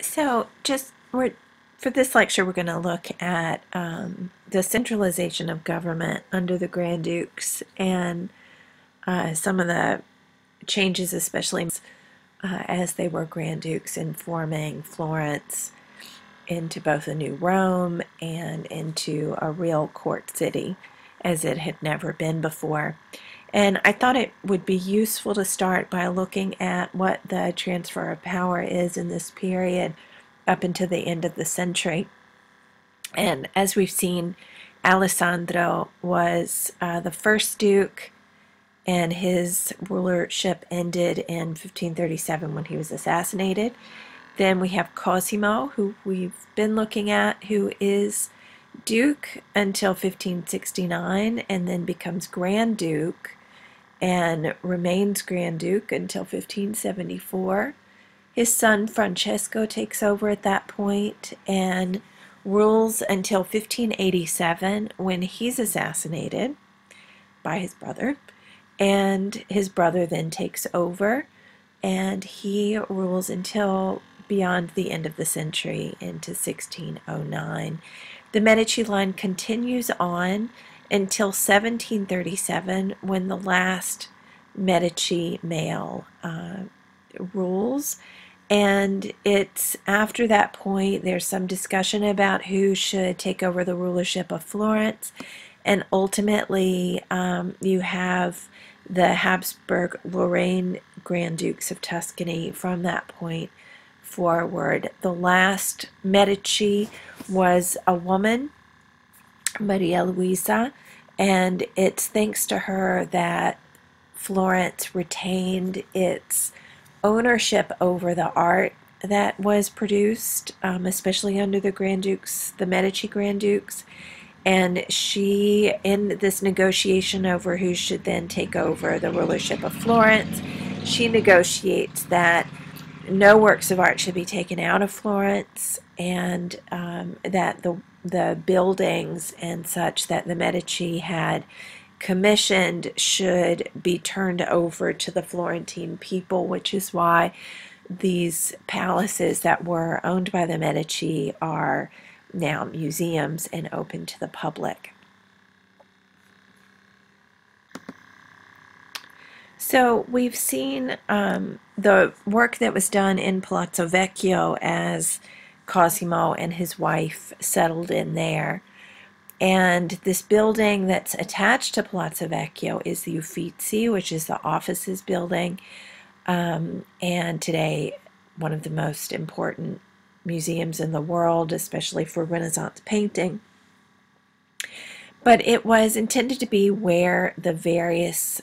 So, for this lecture, we're going to look at the centralization of government under the Grand Dukes and some of the changes, especially as they were Grand Dukes, in forming Florence into both a new Rome and into a real court city as it had never been before. And I thought it would be useful to start by looking at what the transfer of power is in this period up until the end of the century. And as we've seen, Alessandro was the first duke, and his rulership ended in 1537 when he was assassinated. Then we have Cosimo, who we've been looking at, who is duke until 1569 and then becomes Grand Duke and remains Grand Duke until 1574. His son Francesco takes over at that point and rules until 1587 when he's assassinated by his brother. And his brother then takes over and he rules until beyond the end of the century into 1609. The Medici line continues on until 1737 when the last Medici male rules. And it's after that point there's some discussion about who should take over the rulership of Florence, and ultimately you have the Habsburg Lorraine Grand Dukes of Tuscany from that point forward. The last Medici was a woman, Maria Luisa, and it's thanks to her that Florence retained its ownership over the art that was produced, especially under the Grand Dukes, the Medici Grand Dukes. And she, in this negotiation over who should then take over the rulership of Florence, she negotiates that no works of art should be taken out of Florence, and that the buildings and such that the Medici had commissioned should be turned over to the Florentine people, which is why these palaces that were owned by the Medici are now museums and open to the public. So we've seen the work that was done in Palazzo Vecchio as Cosimo and his wife settled in there. And this building that's attached to Palazzo Vecchio is the Uffizi, which is the offices building, and today one of the most important museums in the world, especially for Renaissance painting. But it was intended to be where the various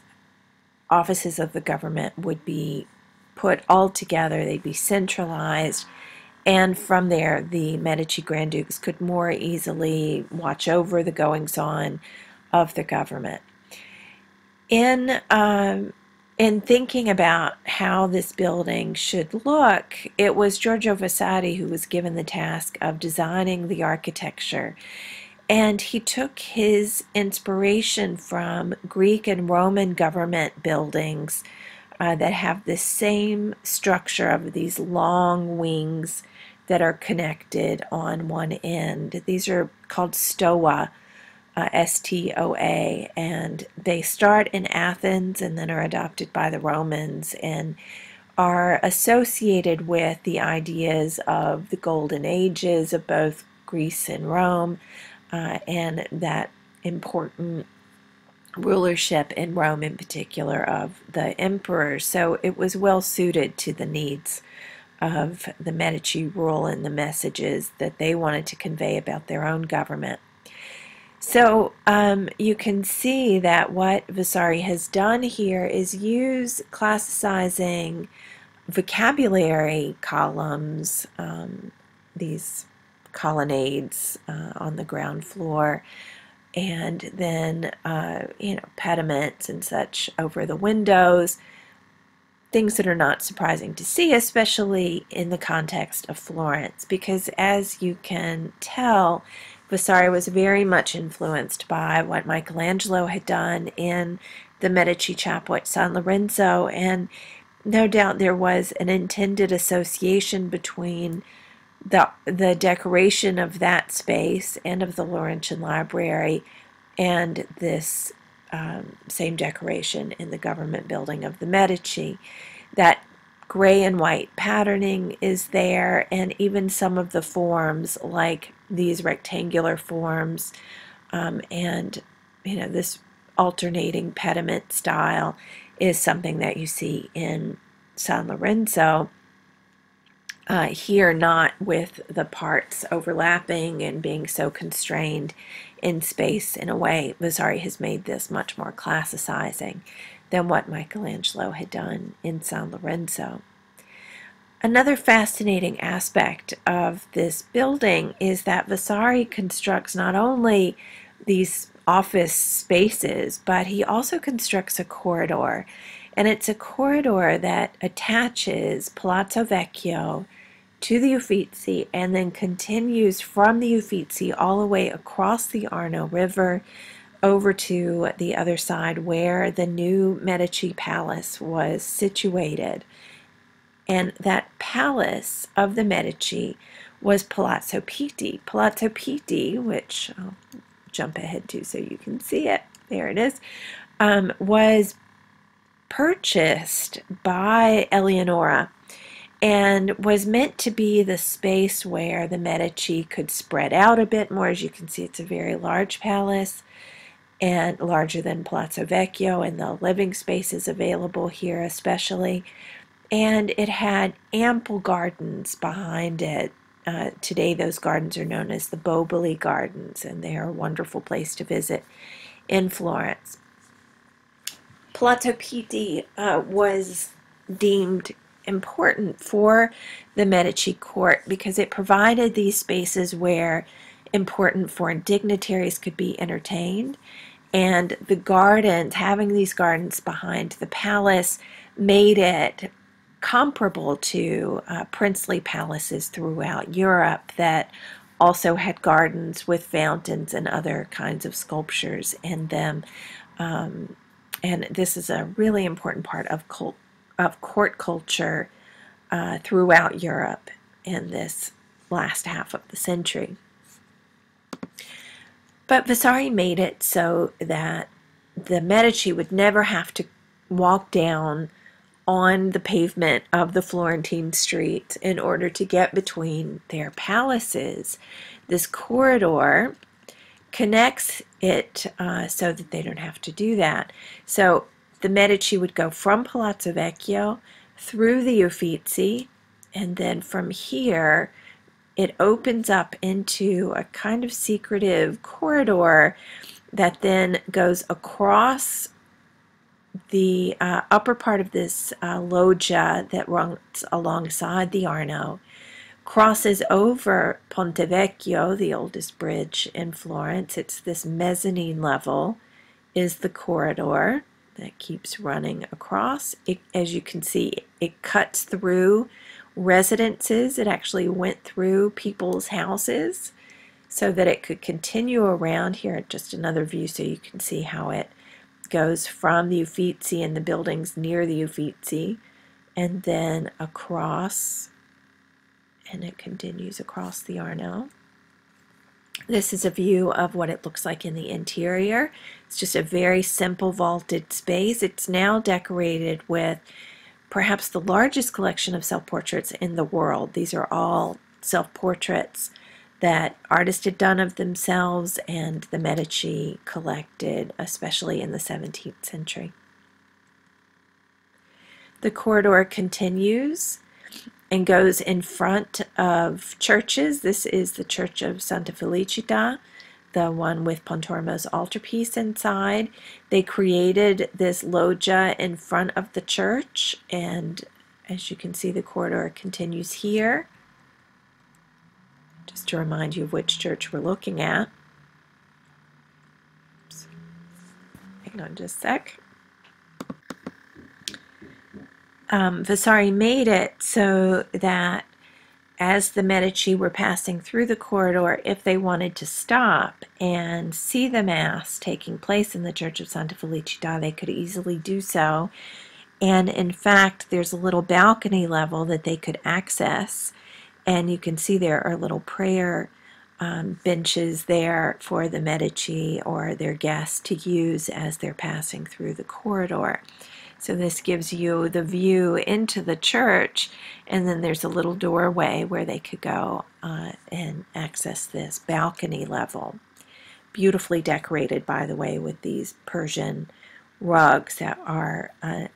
offices of the government would be put all together. They'd be centralized, and from there the Medici Grand Dukes could more easily watch over the goings-on of the government. In thinking about how this building should look, it was Giorgio Vasari who was given the task of designing the architecture. And he took his inspiration from Greek and Roman government buildings that have the same structure of these long wings that are connected on one end. These are called stoa, S-T-O-A, and they start in Athens and then are adopted by the Romans and are associated with the ideas of the golden ages of both Greece and Rome, and that important rulership in Rome in particular of the emperors. So it was well suited to the needs of the Medici rule and the messages that they wanted to convey about their own government. So you can see that what Vasari has done here is use classicizing vocabulary columns, these colonnades on the ground floor, and then pediments and such over the windows, things that are not surprising to see, especially in the context of Florence, because as you can tell, Vasari was very much influenced by what Michelangelo had done in the Medici Chapel at San Lorenzo, and no doubt there was an intended association between the decoration of that space and of the Laurentian Library, and this same decoration in the government building of the Medici. That gray and white patterning is there, and even some of the forms, like these rectangular forms, and this alternating pediment style, is something that you see in San Lorenzo. Here, not with the parts overlapping and being so constrained in space. In a way, Vasari has made this much more classicizing than what Michelangelo had done in San Lorenzo. Another fascinating aspect of this building is that Vasari constructs not only these office spaces, but he also constructs a corridor. And it's a corridor that attaches Palazzo Vecchio to the Uffizi and then continues from the Uffizi all the way across the Arno River over to the other side where the new Medici Palace was situated. And that palace of the Medici was Palazzo Pitti. Palazzo Pitti, which I'll jump ahead to so you can see it, there it is, was purchased by Eleonora and was meant to be the space where the Medici could spread out a bit more. As you can see, it's a very large palace, and larger than Palazzo Vecchio, and the living spaces available here especially. And it had ample gardens behind it. Today those gardens are known as the Boboli Gardens, and they are a wonderful place to visit in Florence. Palazzo Pitti was deemed important for the Medici court because it provided these spaces where important foreign dignitaries could be entertained, and the gardens, having these gardens behind the palace, made it comparable to princely palaces throughout Europe that also had gardens with fountains and other kinds of sculptures in them. And this is a really important part of court culture throughout Europe in this last half of the century. But Vasari made it so that the Medici would never have to walk down on the pavement of the Florentine streets in order to get between their palaces. This corridor connects it so that they don't have to do that. So the Medici would go from Palazzo Vecchio through the Uffizi, and then from here it opens up into a kind of secretive corridor that then goes across the upper part of this loggia that runs alongside the Arno, crosses over Ponte Vecchio, the oldest bridge in Florence. It's this mezzanine level is the corridor that keeps running across. As you can see, it cuts through residences. It actually went through people's houses so that it could continue around here. Just another view so you can see how it goes from the Uffizi and the buildings near the Uffizi, and then across, and it continues across the Arno. This is a view of what it looks like in the interior. It's just a very simple vaulted space. It's now decorated with perhaps the largest collection of self-portraits in the world. These are all self-portraits that artists had done of themselves and the Medici collected, especially in the 17th century. The corridor continues and goes in front of churches. This is the Church of Santa Felicita, the one with Pontormo's altarpiece inside. They created this loggia in front of the church, and as you can see, the corridor continues here. Just to remind you of which church we're looking at. Oops. Hang on just a sec. Vasari made it so that as the Medici were passing through the corridor, if they wanted to stop and see the Mass taking place in the Church of Santa Felicita, they could easily do so. And in fact, there's a little balcony level that they could access, And you can see there are little prayer benches there for the Medici or their guests to use as they're passing through the corridor. So this gives you the view into the church, and then there's a little doorway where they could go and access this balcony level. Beautifully decorated, by the way, with these Persian rugs that are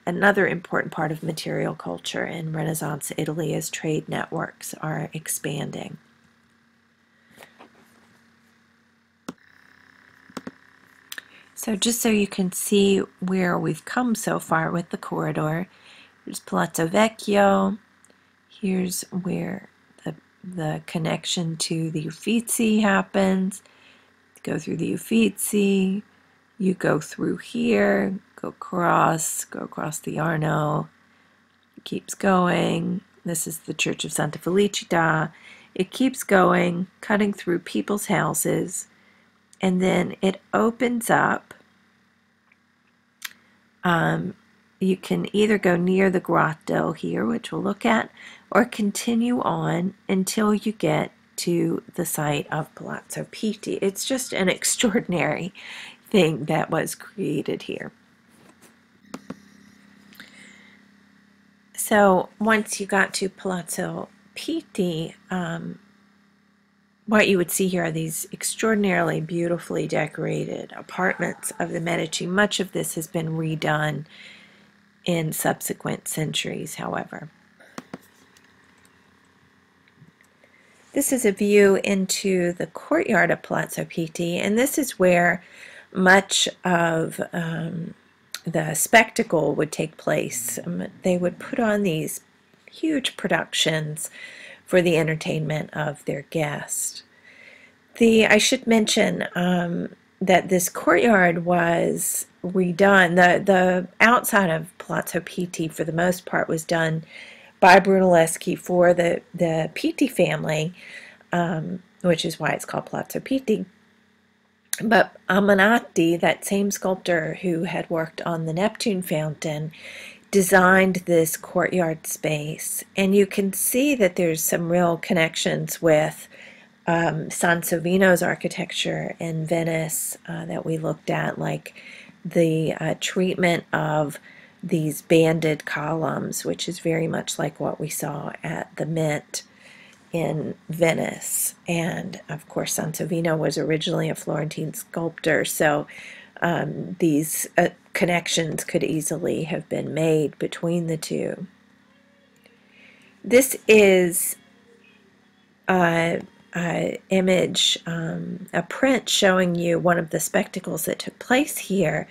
another important part of material culture in Renaissance Italy as trade networks are expanding. So just so you can see where we've come so far with the corridor, here's Palazzo Vecchio. Here's where the connection to the Uffizi happens. Go through the Uffizi, you go through here, go across the Arno, it keeps going. This is the Church of Santa Felicita. It keeps going, cutting through people's houses, and then it opens up. You can either go near the grotto here, which we'll look at, or continue on until you get to the site of Palazzo Pitti. It's just an extraordinary thing that was created here. So once you got to Palazzo Pitti, what you would see here are these extraordinarily beautifully decorated apartments of the Medici. Much of this has been redone in subsequent centuries, however. This is a view into the courtyard of Palazzo Pitti, and this is where much of the spectacle would take place. They would put on these huge productions for the entertainment of their guests. I should mention that this courtyard was redone. The outside of Palazzo Pitti, for the most part, was done by Brunelleschi for the Pitti family, which is why it's called Palazzo Pitti. But Ammanati, that same sculptor who had worked on the Neptune fountain, designed this courtyard space. And you can see that there's some real connections with Sansovino's architecture in Venice that we looked at, like the treatment of these banded columns, which is very much like what we saw at the Mint in Venice. And of course, Sansovino was originally a Florentine sculptor, so these connections could easily have been made between the two. This is an image, a print showing you one of the spectacles that took place here.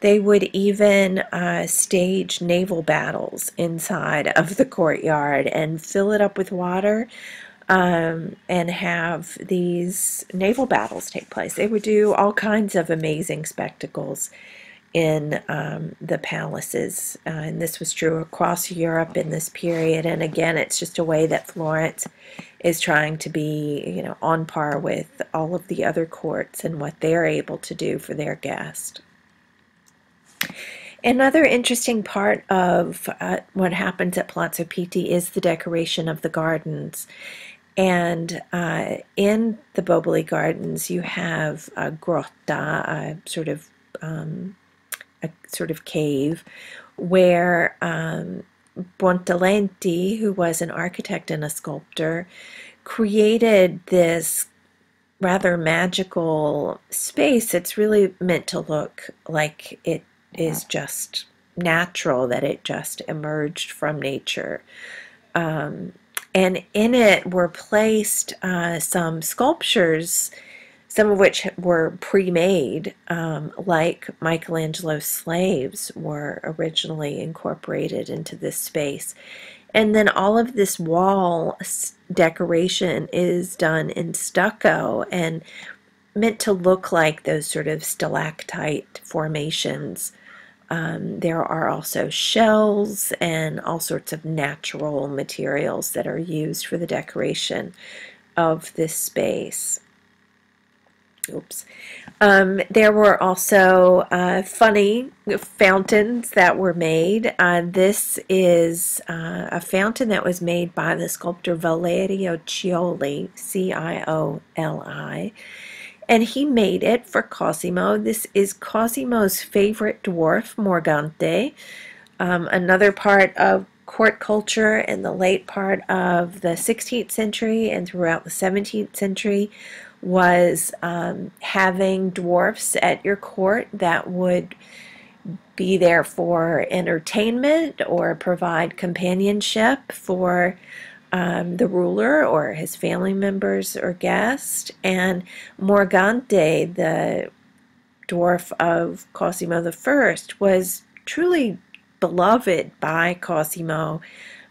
They would even stage naval battles inside of the courtyard and fill it up with water and have these naval battles take place. They would do all kinds of amazing spectacles in the palaces, and this was true across Europe in this period. And again, it's just a way that Florence is trying to be, on par with all of the other courts and what they're able to do for their guests. Another interesting part of what happens at Palazzo Pitti is the decoration of the gardens. And in the Boboli Gardens, you have a grotta, a sort of cave, where Buontalenti, who was an architect and a sculptor, created this rather magical space that's really meant to look like it is just natural, that it just emerged from nature. And in it were placed some sculptures, some of which were pre-made, like Michelangelo's slaves were originally incorporated into this space. And then all of this wall decoration is done in stucco and meant to look like those sort of stalactite formations. There are also shells and all sorts of natural materials that are used for the decoration of this space. Oops. There were also funny fountains that were made. This is a fountain that was made by the sculptor Valerio Cioli, Cioli, and he made it for Cosimo. This is Cosimo's favorite dwarf, Morgante. Another part of court culture in the late part of the 16th century and throughout the 17th century was having dwarfs at your court that would be there for entertainment or provide companionship for the ruler or his family members or guests. And Morgante, the dwarf of Cosimo I, was truly beloved by Cosimo,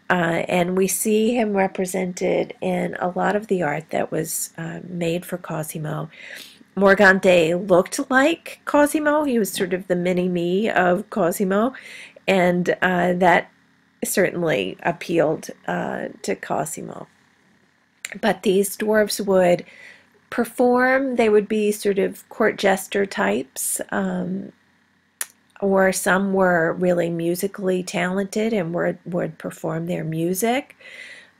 and we see him represented in a lot of the art that was made for Cosimo. Morgante looked like Cosimo. He was sort of the mini-me of Cosimo, and that certainly appealed to Cosimo. But these dwarves would perform. They would be sort of court jester types, or some were really musically talented and would perform their music.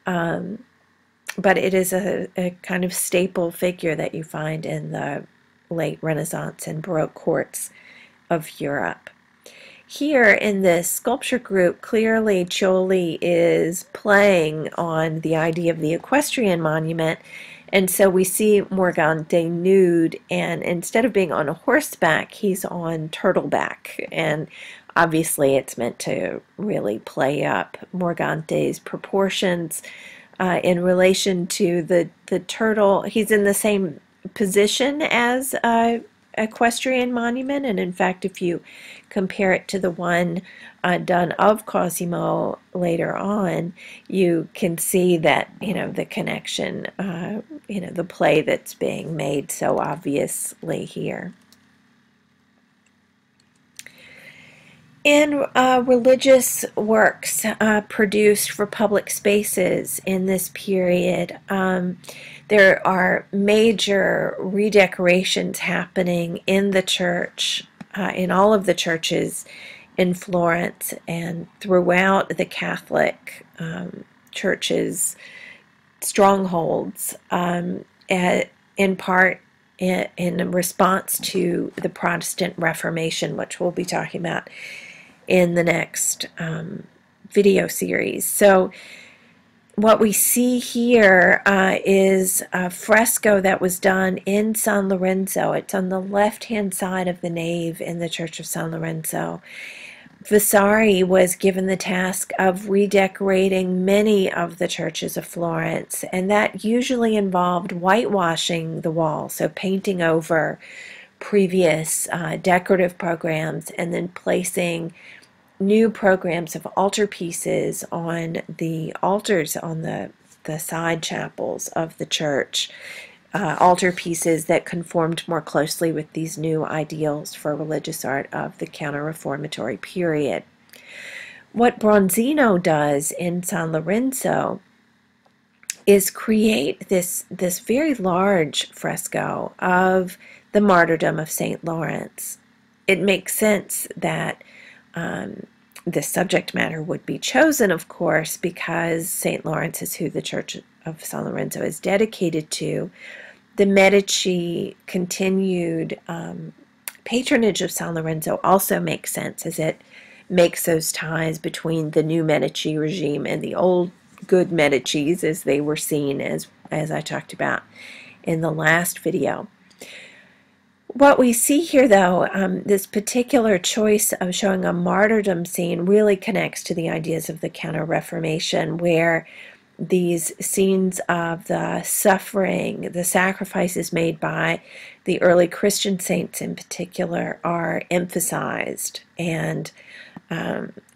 But it is a kind of staple figure that you find in the late Renaissance and Baroque courts of Europe. Here in this sculpture group, clearly Cioli is playing on the idea of the equestrian monument, and so we see Morgante nude, and instead of being on a horseback, he's on turtleback, and obviously it's meant to really play up Morgante's proportions in relation to the turtle. He's in the same position as equestrian monument, and in fact, if you compare it to the one done of Cosimo later on, you can see that, the connection, the play that's being made so obviously here. In religious works produced for public spaces in this period, there are major redecorations happening in the church, in all of the churches in Florence and throughout the Catholic churches' strongholds, in part in response to the Protestant Reformation, which we'll be talking about in the next video series. So what we see here is a fresco that was done in San Lorenzo. It's on the left-hand side of the nave in the Church of San Lorenzo. Vasari was given the task of redecorating many of the churches of Florence, and that usually involved whitewashing the wall, so painting over previous decorative programs and then placing new programs of altarpieces on the altars on the side chapels of the church, altarpieces that conformed more closely with these new ideals for religious art of the Counter-Reformatory period. What Bronzino does in San Lorenzo is create this very large fresco of the martyrdom of St. Lawrence. It makes sense that this subject matter would be chosen, of course, because St. Lawrence is who the Church of San Lorenzo is dedicated to. The Medici continued patronage of San Lorenzo also makes sense, as it makes those ties between the new Medici regime and the old good Medicis as they were seen, as I talked about in the last video. What we see here, though, this particular choice of showing a martyrdom scene really connects to the ideas of the Counter-Reformation, where these scenes of the suffering, the sacrifices made by the early Christian saints in particular, are emphasized, and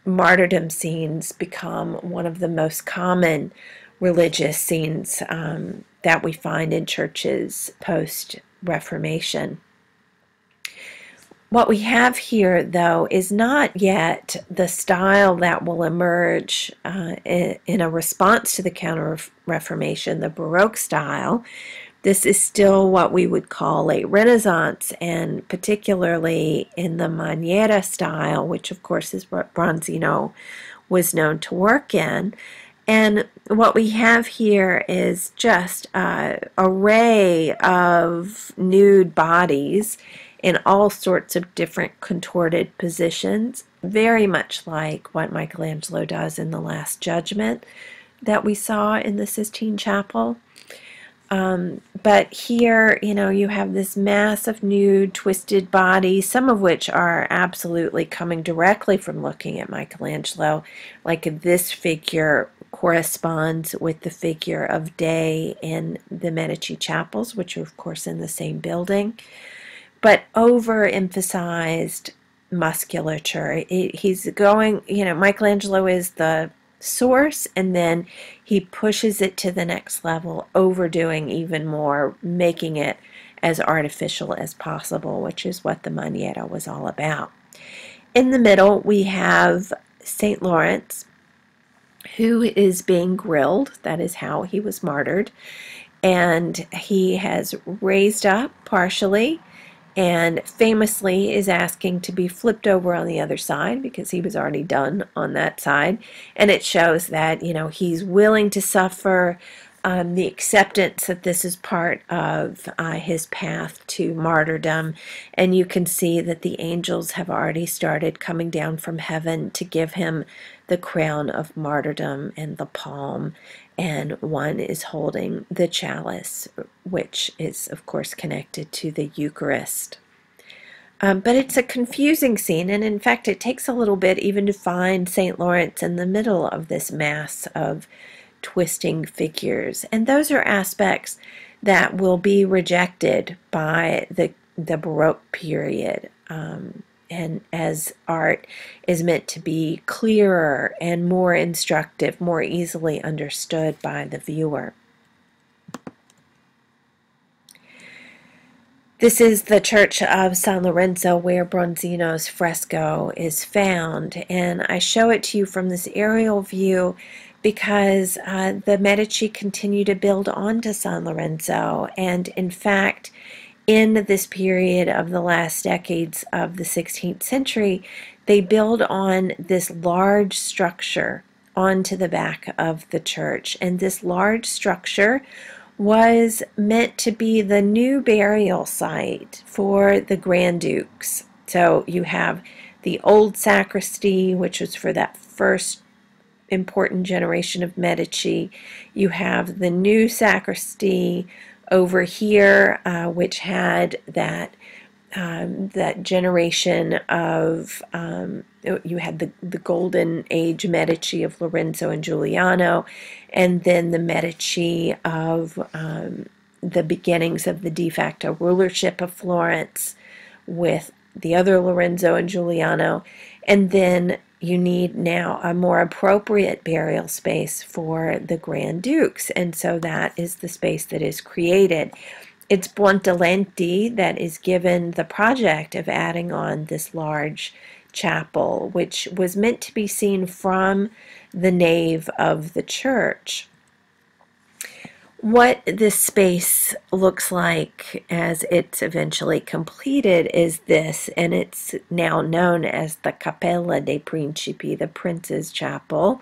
martyrdom scenes become one of the most common religious scenes that we find in churches post-Reformation. What we have here, though, is not yet the style that will emerge in a response to the Counter-Reformation, the Baroque style. This is still what we would call late Renaissance, and particularly in the Maniera style, which of course is what Bronzino was known to work in. And what we have here is just an array of nude bodies in all sorts of different contorted positions, very much like what Michelangelo does in the Last Judgment that we saw in the Sistine Chapel. But here, you have this mass of nude, twisted bodies, some of which are absolutely coming directly from looking at Michelangelo, like this figure corresponds with the figure of Day in the Medici chapels, which are of course in the same building, but overemphasized musculature. He's going, Michelangelo is the source, and then he pushes it to the next level, overdoing even more, making it as artificial as possible, which is what the Maniera was all about. In the middle, we have St. Lawrence, who is being grilled. That is how he was martyred. And he has raised up partially and famously is asking to be flipped over on the other side because he was already done on that side. And it shows that, he's willing to suffer, the acceptance that this is part of his path to martyrdom. And you can see that the angels have already started coming down from heaven to give him the crown of martyrdom and the palm, and one is holding the chalice, which is of course connected to the Eucharist. But it's a confusing scene, and in fact it takes a little bit even to find St. Lawrence in the middle of this mass of twisting figures. And those are aspects that will be rejected by the Baroque period. And as art is meant to be clearer and more instructive, more easily understood by the viewer. This is the Church of San Lorenzo where Bronzino's fresco is found, and I show it to you from this aerial view because the Medici continue to build onto San Lorenzo, and in fact in this period of the last decades of the 16th century, they build on this large structure onto the back of the church. And this large structure was meant to be the new burial site for the Grand Dukes. So you have the old sacristy, which was for that first important generation of Medici. You have the new sacristy over here, which had that generation of, you had the Golden Age Medici of Lorenzo and Giuliano, and then the Medici of the beginnings of the de facto rulership of Florence with the other Lorenzo and Giuliano, and then you need now a more appropriate burial space for the Grand Dukes, and so that is the space that is created. It's Buontalenti that is given the project of adding on this large chapel, which was meant to be seen from the nave of the church. What this space looks like as it's eventually completed is this, and it's now known as the Cappella dei Principi, the Prince's Chapel.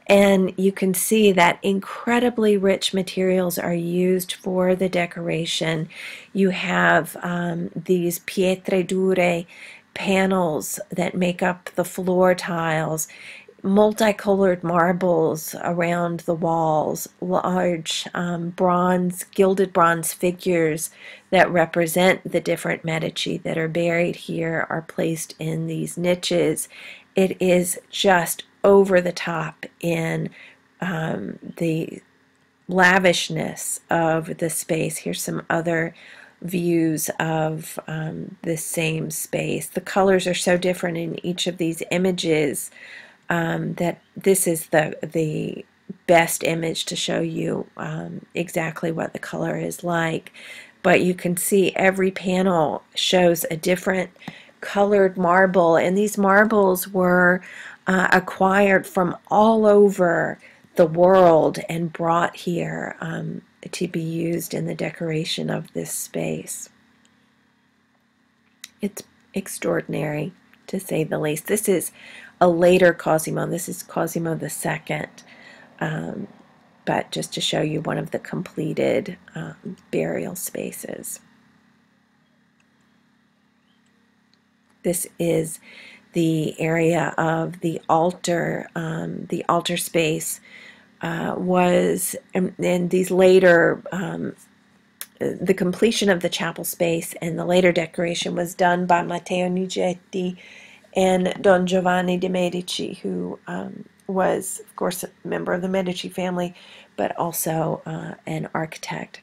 And you can see that incredibly rich materials are used for the decoration. You have these pietre dure panels that make up the floor tiles, multicolored marbles around the walls, large gilded bronze figures that represent the different Medici that are buried here are placed in these niches. It is just over the top in the lavishness of the space. Here's some other views of the same space. The colors are so different in each of these images that this is the best image to show you exactly what the color is like. But you can see every panel shows a different colored marble, and these marbles were acquired from all over the world and brought here to be used in the decoration of this space. It's extraordinary, to say the least. This is a later Cosimo. This is Cosimo II. But just to show you one of the completed burial spaces. This is the area of the altar. The altar space was, in these later, the completion of the chapel space and the later decoration was done by Matteo Nigetti and Don Giovanni de' Medici, who was, of course, a member of the Medici family, but also an architect.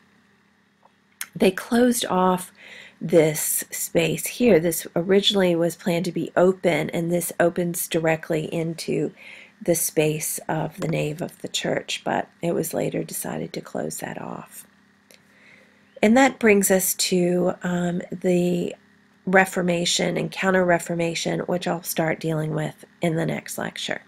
They closed off this space here. This originally was planned to be open, and this opens directly into the space of the nave of the church, but it was later decided to close that off. And that brings us to the Reformation and Counter-Reformation, which I'll start dealing with in the next lecture.